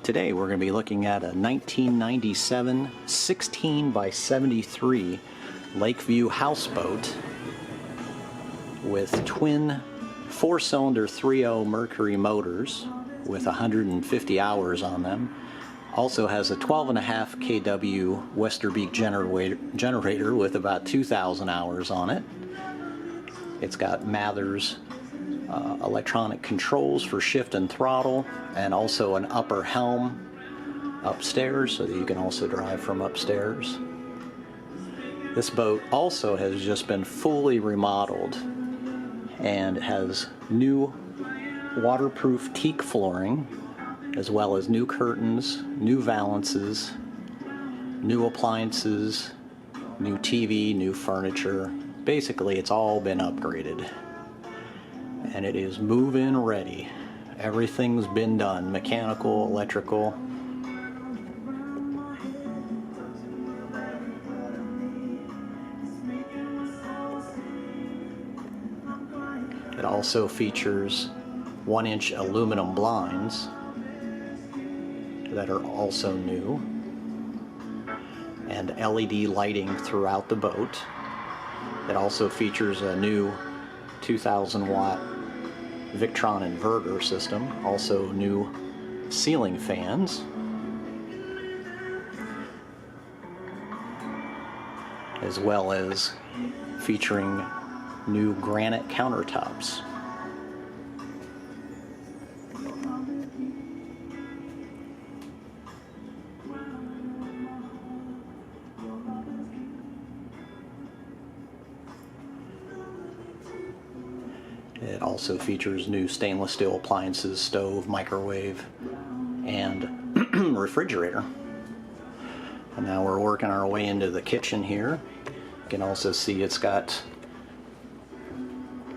Today we're going to be looking at a 1997 16 by 73 Lakeview houseboat with twin 4-cylinder 3.0 Mercury motors with 150 hours on them. Also has a 12.5 kW Westerbeke generator with about 2,000 hours on it. It's got Mathers electronic controls for shift and throttle, and also an upper helm upstairs so that you can also drive from upstairs. This boat also has just been fully remodeled and has new waterproof teak flooring, as well as new curtains, new valances, new appliances, new TV, new furniture. Basically, it's all been upgraded. And it is move-in ready. Everything's been done, mechanical, electrical. It also features 1-inch aluminum blinds that are also new, and LED lighting throughout the boat. It also features a new 2,000 watt Victron inverter system, also new ceiling fans, as well as featuring new granite countertops. It also features new stainless steel appliances, stove, microwave, and refrigerator. And now we're working our way into the kitchen here. You can also see it's got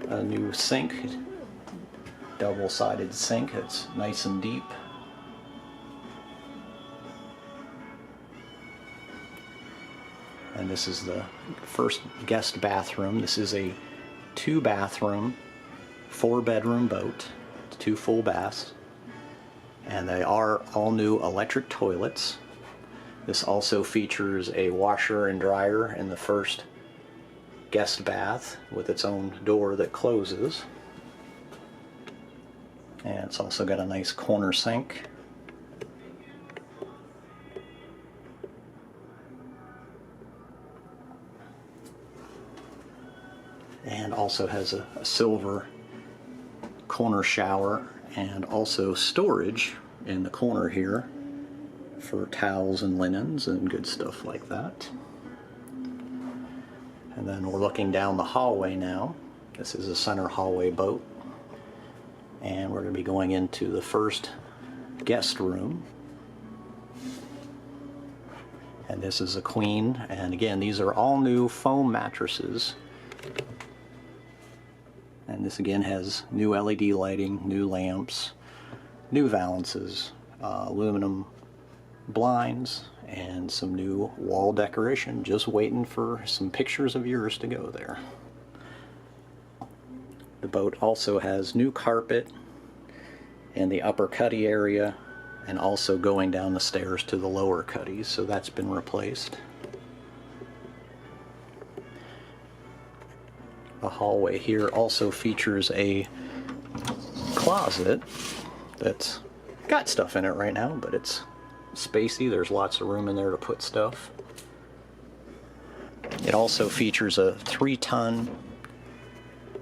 a new sink, double-sided sink. It's nice and deep. And this is the first guest bathroom. This is a 2-bathroom, 4-bedroom boat, 2 full baths, and they are all new electric toilets. This also features a washer and dryer in the first guest bath with its own door that closes, and it's also got a nice corner sink. And also has a silver corner shower, and also storage in the corner here for towels and linens and good stuff like that. And then we're looking down the hallway now. This is a center hallway boat, and we're going to be going into the first guest room. And this is a queen, and again, these are all new foam mattresses. And this again has new LED lighting, new lamps, new valances, aluminum blinds, and some new wall decoration. Just waiting for some pictures of yours to go there. The boat also has new carpet in the upper cuddy area, and also going down the stairs to the lower cuddies, so that's been replaced. The hallway here also features a closet that's got stuff in it right now, but it's spacey. There's lots of room in there to put stuff. It also features a 3-ton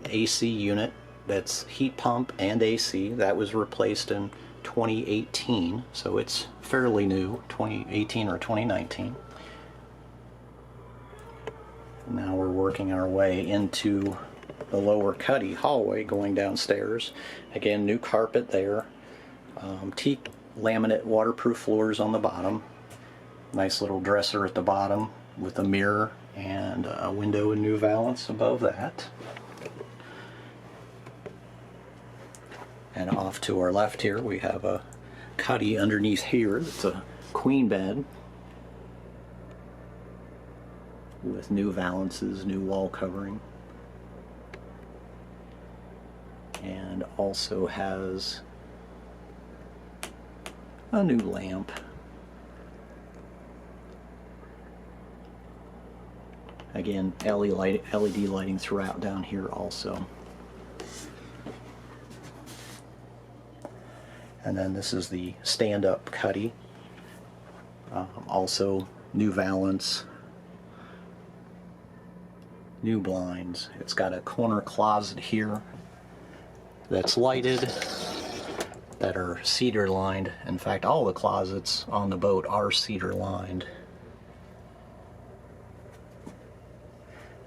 AC unit that's heat pump and AC. That was replaced in 2018, so it's fairly new, 2018 or 2019. Now we're working our way into the lower cuddy hallway going downstairs. Again, new carpet there, teak laminate waterproof floors on the bottom, nice little dresser at the bottom with a mirror and a window and new valance above that. And off to our left here we have a cuddy underneath here. It's a queen bed with new valances, new wall covering, and also has a new lamp. Again, LED lighting throughout down here also. And then this is the stand-up cuddy. Also new valance, new blinds. It's got a corner closet here that's lighted, that are cedar lined. In fact, all the closets on the boat are cedar lined.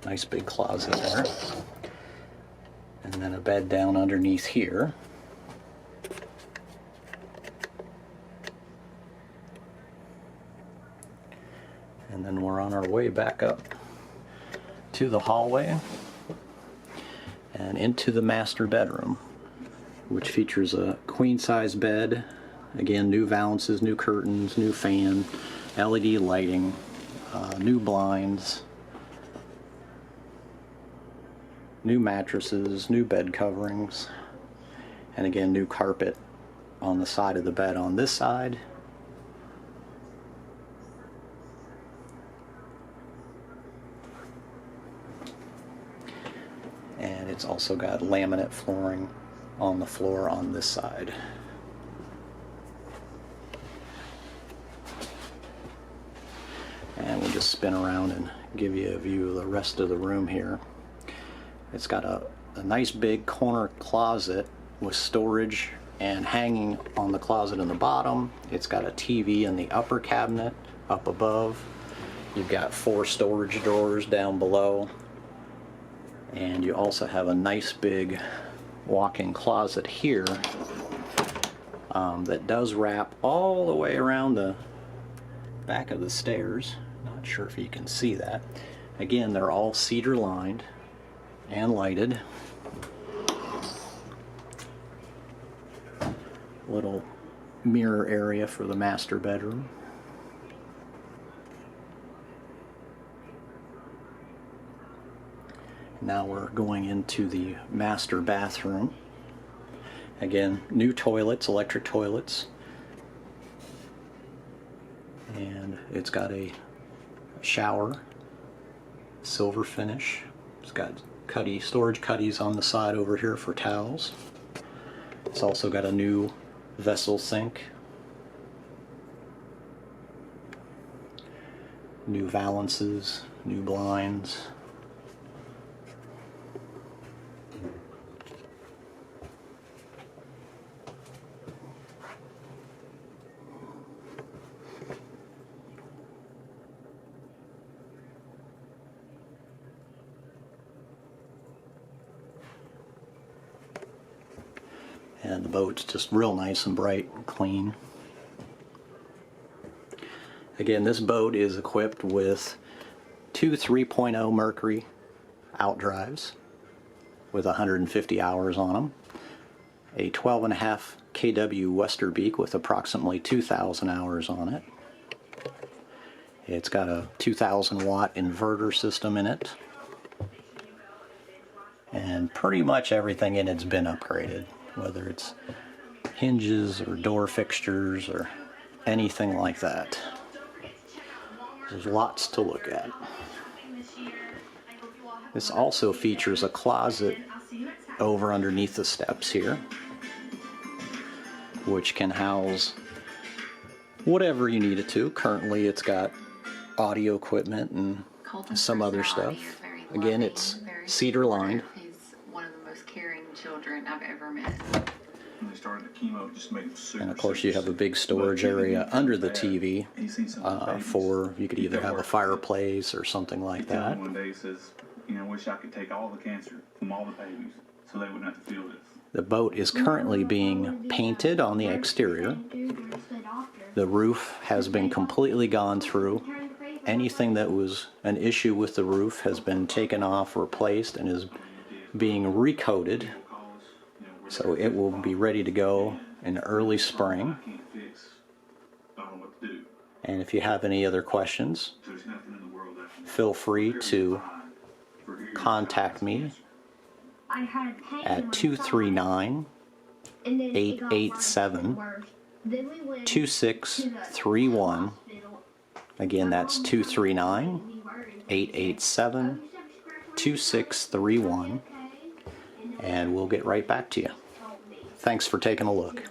Nice big closet there. And then a bed down underneath here. And then we're on our way back up to the hallway and into the master bedroom, which features a queen-size bed. Again, new valances, new curtains, new fan, LED lighting, new blinds, new mattresses, new bed coverings, and again, new carpet on the side of the bed on this side. And it's also got laminate flooring on the floor on this side. And we'll just spin around and give you a view of the rest of the room here. It's got a nice big corner closet with storage and hanging on the closet in the bottom. It's got a TV in the upper cabinet up above. You've got 4 storage drawers down below. And you also have a nice big walk-in closet here that does wrap all the way around the back of the stairs. Not sure if you can see that. Again, they're all cedar lined and lighted. Little mirror area for the master bedroom. Now we're going into the master bathroom. Again, new toilets, electric toilets. And it's got a shower, silver finish. It's got storage cuddies on the side over here for towels. It's also got a new vessel sink. New valances, new blinds. And the boat's just real nice and bright and clean. Again, this boat is equipped with 2 3.0 Mercury outdrives with 150 hours on them, a 12.5 kW Westerbeke with approximately 2,000 hours on it. It's got a 2,000 watt inverter system in it, and pretty much everything in it's been upgraded, whether it's hinges or door fixtures or anything like that. There's lots to look at. This also features a closet over underneath the steps here, which can house whatever you need it to. Currently it's got audio equipment and some other stuff. Again, it's cedar lined. He's one of the most caring children I've ever met. When they started the chemo, just made them super, And of course you have a big storage area under the TV for, you could either have a fireplace or something like that. One day he says, you know, I wish I could take all the cancer from all the babies so they wouldn't have to feel this. The boat is currently being painted on the exterior. The roof has been completely gone through. Anything that was an issue with the roof has been taken off, replaced, and is being recoated. So it will be ready to go in early spring. And if you have any other questions, feel free to contact me at 239-887-9300. 2631. Again, that's 239-887-2631. And we'll get right back to you. Thanks for taking a look.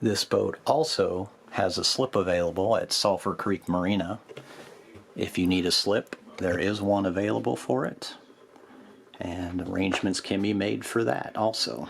This boat also has a slip available at Sulphur Creek Marina. If you need a slip, there is one available for it, and arrangements can be made for that also.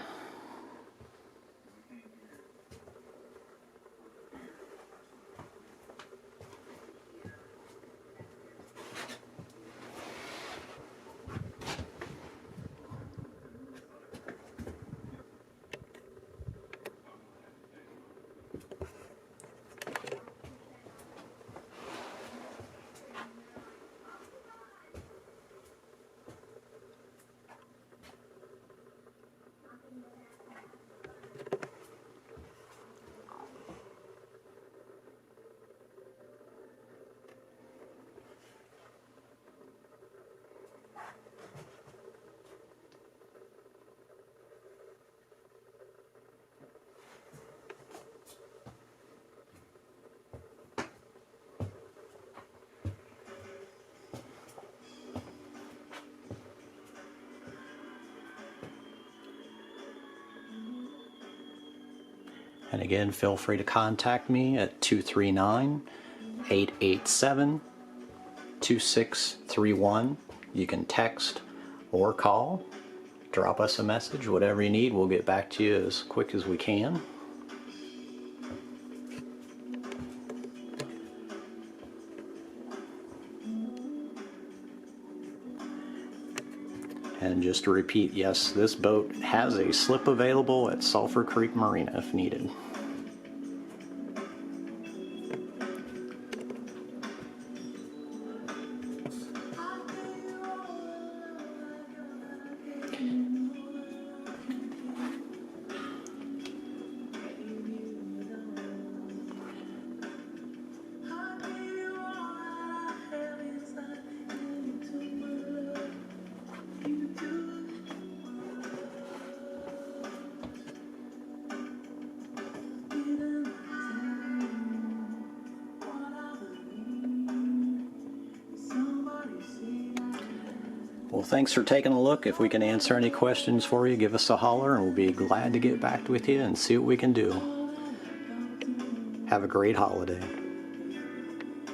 And again, feel free to contact me at 239-887-2631. You can text or call, drop us a message, whatever you need. We'll get back to you as quick as we can. And just to repeat, yes, this boat has a slip available at Sulphur Creek Marina if needed. Well, thanks for taking a look. If we can answer any questions for you, give us a holler and we'll be glad to get back with you and see what we can do. Have a great holiday.